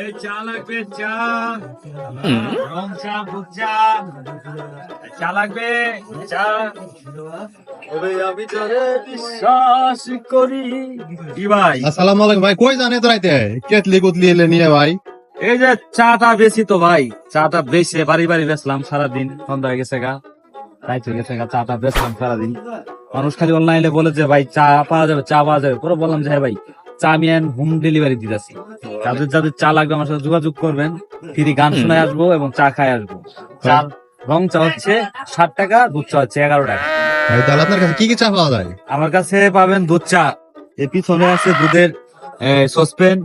এই চা লাগবে, চা, রং চা, দুধ চা, চা লাগবে, চা। ওরে আমি তোরে বিশ্বাস করি। কি ভাই? আসসালামু আলাইকুম ভাই, কই জানে তো রাইতে কেটলি কুতলি এলে নিয়ে ভাই? এই যে চাটা বেশি তো ভাই, চাটা বেশি বাড়ি বাড়ি বেচলাম সারাদিন, সন্ধ্যা হয়ে গেছে গা, রাইত হয়ে গেছে গা, চাটা বেচলাম সারাদিন। মানুষ খালি অনলাইনে বলে যে ভাই চা পাওয়া যাবে, চা পাওয়া যাবে। পরে বললাম যে হ্যাঁ ভাই, চা আমি হোম ডেলিভারি দিতেছি, যাদের যাদের চা লাগবে আমার সাথে যোগাযোগ করবেন, ফ্রি গান শোনায় আসবো এবং চা খাই আসবো। চার রং চা হচ্ছে 60 টাকা, দুধ চা হচ্ছে 11 টাকা। ভাই তাহলে আপনার কাছে কি কি চা পাওয়া যায়? আমার কাছে পাবেন দুধ চা, এর পিছনে আছে দুধের সসপেন,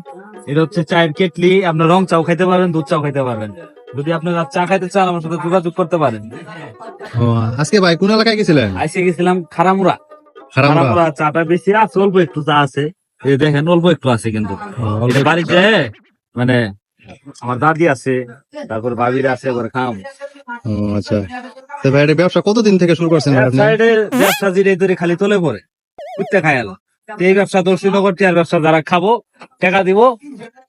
এটা হচ্ছে চায়ের কেটলি। আপনার রং চাও খাইতে পারবেন, দুধ চাও খাইতে পারবেন। যদি আপনারা চা খাইতে চান আমার সাথে যোগাযোগ করতে পারেন। ও, আজকে ভাই কোন এলাকায় গেছিলেন? আইসে গেছিলাম খারামুরা। খারামুরা। খারামুরা চাটা বেশি আছে, অল্প একটু চা আছে, এই দেখেন অল্প একটু আছে কিন্তু। অল্প এটা বাড়িতে মানে আমার দাদি আছে, তারপর ভাবির আছে, এবার খাম। ও আচ্ছা, তো ভাই এটা ব্যবসা কতদিন থেকে শুরু করছেন ভাই আপনি? সাইডের ব্যবসা জিরে ধরে খালি তোলে পরে উঠতে খায়াল। এই ব্যবসা দর্শী নগর টিয়ার ব্যবসা, যারা খাবো টাকা দিব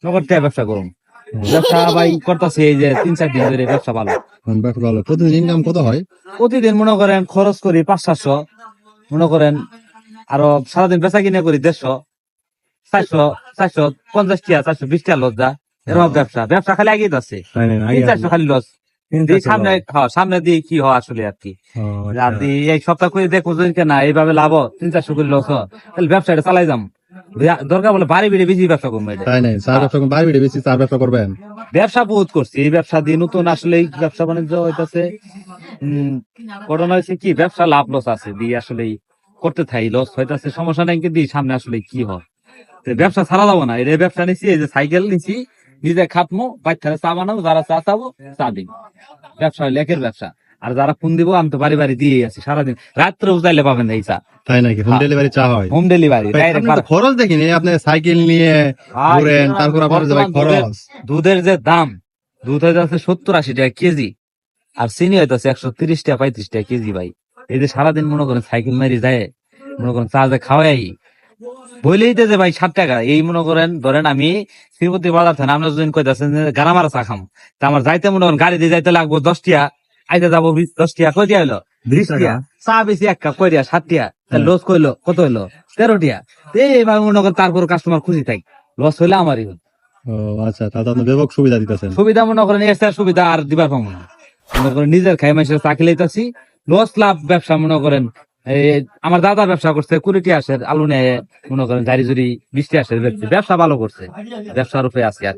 নগর টিয়ার ব্যবসা করুন। ব্যবসা ভাই করতেছে এই যে 3-4 দিন ধরে ব্যবসা ভালো। ব্যবসা ভালো। প্রতিদিন ইনকাম কত হয়? প্রতিদিন মনে করেন খরচ করি 500-700, মনে করেন আরো সারাদিন বেচা কিনে করি 150, 450 টাকা, 420 টাকা লস যা। এরকম ব্যবসা খালি আগেই আছে, 300-400 খালি লস। সামনে দিয়ে কি হয় আসলে আর কি। আর এই সপ্তাহ করে দেখো যদি না এইভাবে লাভ 300-400 করে লস হয়, তাহলে ব্যবসাটা চালাই যাম। দরকার বলে বাড়ি বেড়ে বেশি ব্যবসা করবো। তাই নাই, চা ব্যবসা বাড়ি বেড়ে বেশি চা ব্যবসা করবেন? ব্যবসা বহুত করছি, এই ব্যবসা দিয়ে নতুন আসলে ব্যবসা বাণিজ্য হইতেছে। ঘটনা হয়েছে কি, ব্যবসা লাভ লস আছে দিয়ে আসলে করতে থাই, লস হইতেছে, সমস্যা নাই কিন্তু সামনে আসলে কি হয়। ব্যবসা ছাড়া যাবো না, এই ব্যবসা নিছি, এই যে সাইকেল নিছি, নিজে খাটমো, বাচ্চারা চা বানাবো, যারা চা চাবো চা দিব। ব্যবসা হইলে একের ব্যবসা। আর যারা ফোন দিব আমি তো বাড়ি বাড়ি দিয়ে আছি সারাদিন, রাত্রে উজাইলে পাবেন এই চা। তাই নাকি? হোম ডেলিভারি চা হয়? হোম ডেলিভারি খরচ দেখিনি, আপনি সাইকেল নিয়ে ঘুরেন, তারপর আপনার যে ভাই খরচ। দুধের যে দাম, দুধ হয়ে যাচ্ছে 70-80 টাকা কেজি, আর চিনি হইতেছে 130 টাকা 35 টাকা কেজি ভাই। এই যে সারাদিন মনে করেন সাইকেল মারি যায়, মনে করেন চা যে খাওয়াই বলেই যে ভাই 60 টাকা। এই মনে করেন ধরেন আমি শ্রীপতি বাজার থেকে আমরা যদি কইতাছেন গারামারা চা খাম, তা আমার যাইতে মনে করেন গাড়ি দিয়ে যাইতে লাগবো 10 টাকা, আইতে যাবো 10 টাকা, কই দিয়া হইলো 20 টাকা। চা বেশি এক কাপ কই দিয়া 7 টাকা, লস কইলো কত হইলো 13 টাকা। এইভাবে মনে করেন তারপর কাস্টমার খুশি থাকি, লস হইলে আমারই। ও আচ্ছা, তাহলে আপনি ব্যাপক সুবিধা দিতেছেন। সুবিধা মনে করেন এর সুবিধা আর দিবার পাবো না। মনে করেন নিজের খাই মাসের চাকরি লইতাছি, লস লাভ ব্যবসা মনে করেন। আমার দাদা ব্যবসা করছে 20 আসে আলু নেয়, মনে করেন জারি জুরি 20 আসে, ব্যবসা ভালো করছে, ব্যবসার রূপে আছে আর